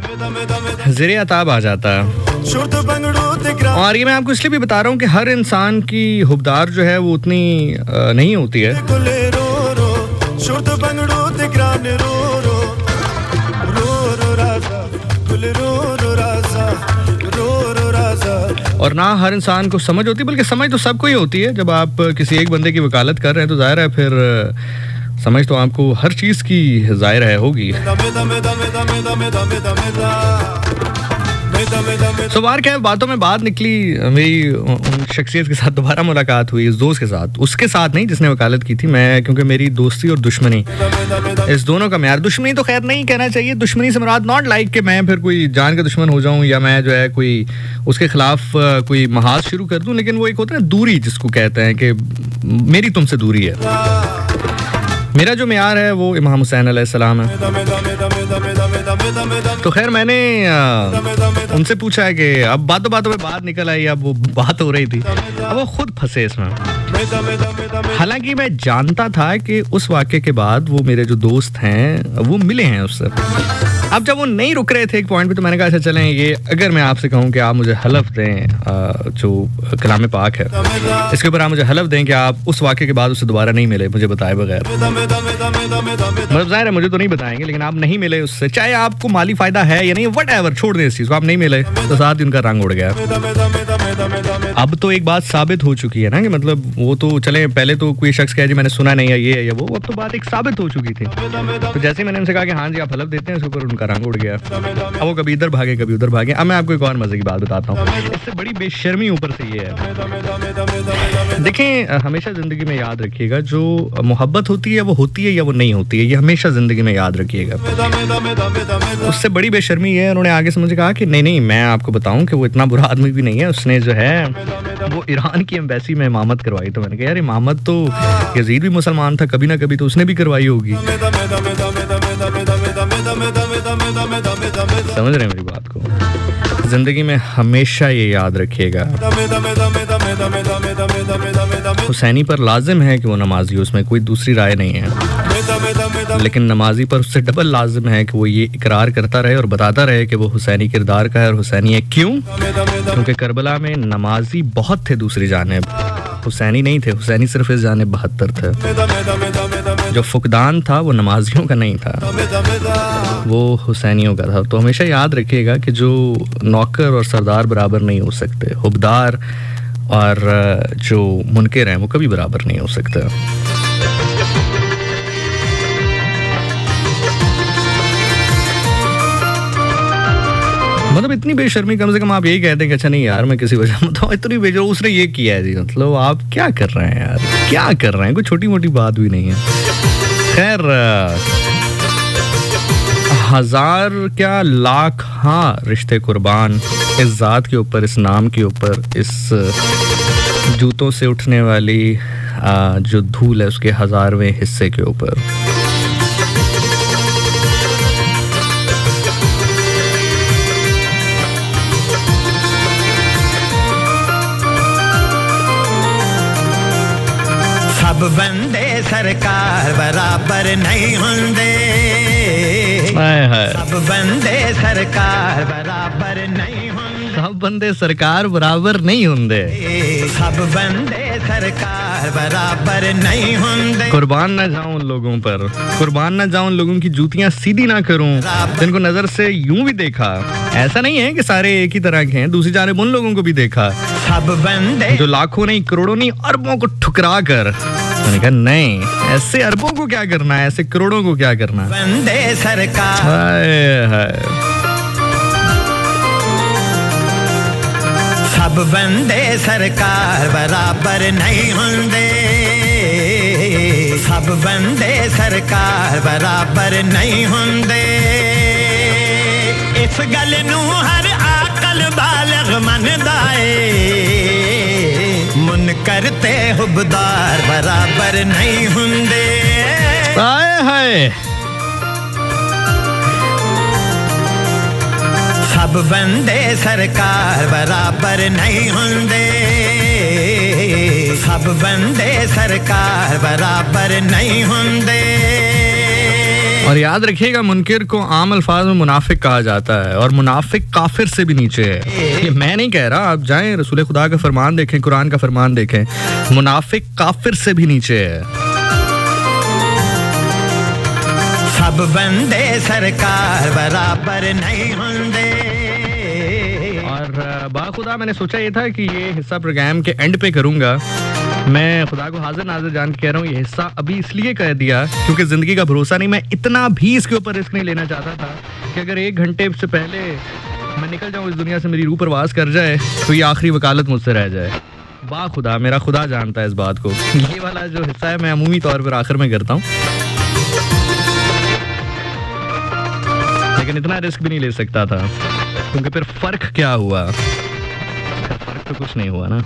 ज़रिया ताब आ जाता है। और ये मैं आपको इसलिए भी बता रहा हूँ कि हर इंसान की हुबदार जो है वो उतनी नहीं होती है। और ना हर इंसान को समझ होती, बल्कि समझ तो सबको ही होती है। जब आप किसी एक बंदे की वकालत कर रहे हैं तो जाहिर है फिर समझ तो आपको हर चीज़ की जाहिर है होगी। सो बार क्या बातों में बात निकली, मेरी उन शख्सियत के साथ दोबारा मुलाकात हुई, इस दोस्त के साथ, उसके साथ नहीं जिसने वकालत की थी। मैं क्योंकि मेरी दोस्ती और दुश्मनी, इस दोनों का म्यार, दुश्मनी तो खैर नहीं कहना चाहिए, दुश्मनी से मुराद नॉट लाइक कि मैं फिर कोई जान का दुश्मन हो जाऊं या मैं जो है कोई उसके खिलाफ कोई महाज शुरू कर दूं, लेकिन वो एक होता है दूरी, जिसको कहते हैं कि मेरी तुमसे दूरी है। मेरा जो म्यार है वो इमाम हुसैन अलैहिस्सलाम है। तो खैर मैंने उनसे पूछा है कि अब बातों बातों में बात निकल आई, अब वो बात हो रही थी, अब वो खुद फंसे इसमें। हालांकि मैं जानता था कि उस वाक़े के बाद वो मेरे जो दोस्त हैं वो मिले हैं उससे। अब जब वो नहीं रुक रहे थे एक पॉइंट पे, तो मैंने कहा अच्छा चलें, ये अगर मैं आपसे कहूँ कि आप मुझे हलफ दें, जो कलाम पाक है इसके ऊपर आप मुझे हलफ दें कि आप उस वाक़े के बाद उससे दोबारा नहीं मिले मुझे बताए बगैर। मतलब ज़ाहिर है मुझे तो नहीं बताएंगे, लेकिन आप नहीं मिले उससे, चाहे आपको माली फ़ायदा है या नहीं, व्हाटएवर, छोड़ दें इस चीज़ को, आप नहीं मिले तो साथ ही उनका रंग उड़ गया। अब तो एक बात साबित हो चुकी है ना, कि मतलब वो तो चले, पहले तो कोई शख्स कहे जी मैंने सुना नहीं है ये है या वो, अब तो बात एक साबित हो चुकी थी। तो जैसे मैंने उनसे कहा कि हाँ जी आप हलफ देते हैं, उसके ऊपर उनका रंग उड़ गया। अब वो कभी इधर भागे कभी उधर भागे। अब मैं आपको एक और मजे की बात बताता हूँ, इससे बड़ी बेशर्मी ऊपर से ये है। देखें, हमेशा जिंदगी में याद रखिएगा, जो मोहब्बत होती है वो होती है या वो नहीं होती है, ये हमेशा जिंदगी में याद रखिएगा। उससे बड़ी बेशर्मी है, उन्होंने आगे से मुझे कहा कि नहीं मैं आपको बताऊं कि वो इतना बुरा आदमी भी नहीं है, उसने जो है वो ईरान की एम्बेसी में इमामत करवाई। तो मैंने कहा यार इमामत तो यजीद भी मुसलमान था, कभी ना कभी तो उसने भी करवाई होगी। समझ रहे हैं मेरी बात को? जिंदगी में हमेशा ये याद रखिएगा, हुसैनी पर लाजिम है कि वो नमाजी, उसमें कोई दूसरी राय नहीं है, लेकिन नमाजी पर उससे डबल लाजिम है कि वो ये इकरार करता रहे और बताता रहे कि वो हुसैनी किरदार का है। और हुसैनी है क्यों? क्योंकि करबला में नमाजी बहुत थे दूसरी जानिब, हुसैनी नहीं थे। हुसैनी सिर्फ इस जानिब 72 थे। जो फुकदान था वो नमाजियों का नहीं था, वो हुसैनियों का था। तो हमेशा याद रखिएगा कि जो नौकर और सरदार बराबर नहीं हो सकते, हुबदार और जो मुनकर हैं वो कभी बराबर नहीं हो सकते। मतलब इतनी बेशर्मी, कम से कम आप यही कहते हैं कि अच्छा नहीं यार मैं किसी वजह बताऊँ, इतनी बेशर्मी उसने ये किया है जी, मतलब आप क्या कर रहे हैं यार, क्या कर रहे हैं? कोई छोटी मोटी बात भी नहीं है। खैर, हजार क्या लाख हाँ रिश्ते कुर्बान इस जात के ऊपर, इस नाम के ऊपर, इस जूतों से उठने वाली जो धूल है उसके 1000वें हिस्से के ऊपर। सब बंदे सरकार बराबर नहीं होंदे, सब बंदे सरकार बराबर नहीं होंदे, सब बंदे सरकार बराबर नहीं होंदे, सब बंदे सरकार बराबर नहीं होंदे। कुर्बान ना जाऊं उन लोगों पर, कुर्बान ना जाऊं उन लोगों की जूतियां सीधी ना करूं जिनको नजर से यूं भी देखा। ऐसा नहीं है कि सारे एक ही तरह के हैं, दूसरी जानिब उन लोगों को भी देखा सब बंदे जो लाखों नहीं, करोड़ों नहीं, अरबों को ठुकरा कर। मैंने कहा नहीं, ऐसे अरबों को क्या करना है, ऐसे करोड़ों को क्या करना है। बंदे सरकार सब बंदे सरकार बराबर नहीं होंदे, सब बंदे सरकार बराबर नहीं होंदे। इस गल नू हर आकल बालग मनदा ए, मुनकर ते हुबदार बराबर नहीं होंदे। हाय हाय, सब बंदे सरकार बराबर नहीं होंदे, सब बंदे सरकार बराबर नहीं होंदे। और याद रखिएगा, मुनकिर को आम अल्फाज में मुनाफिक कहा जाता है और मुनाफिक काफिर से भी नीचे है। ये मैं नहीं कह रहा, आप जाएं रसूल खुदा का फरमान देखें, कुरान का फरमान देखें, मुनाफिक काफिर से भी नीचे है। सब बंदे सरकार बराबर नहीं होंगे। और बाखुदा मैंने सोचा ये था कि ये हिस्सा प्रोग्राम के एंड पे करूंगा। मैं खुदा को हाजिर नाजिर जान के कह रहा हूँ, ये हिस्सा अभी इसलिए कह दिया क्योंकि ज़िंदगी का भरोसा नहीं। मैं इतना भी इसके ऊपर रिस्क नहीं लेना चाहता था कि अगर 1 घंटे से पहले मैं निकल जाऊँ इस दुनिया से, मेरी रूह परवास कर जाए, तो ये आखिरी वकालत मुझसे रह जाए। बाखुदा मेरा खुदा जानता है इस बात को। ये वाला जो हिस्सा है मैं अमूमी तौर पर आखिर में करता हूँ, लेकिन इतना रिस्क भी नहीं ले सकता था क्योंकि फिर फ़र्क क्या हुआ? फ़र्क तो कुछ नहीं हुआ ना।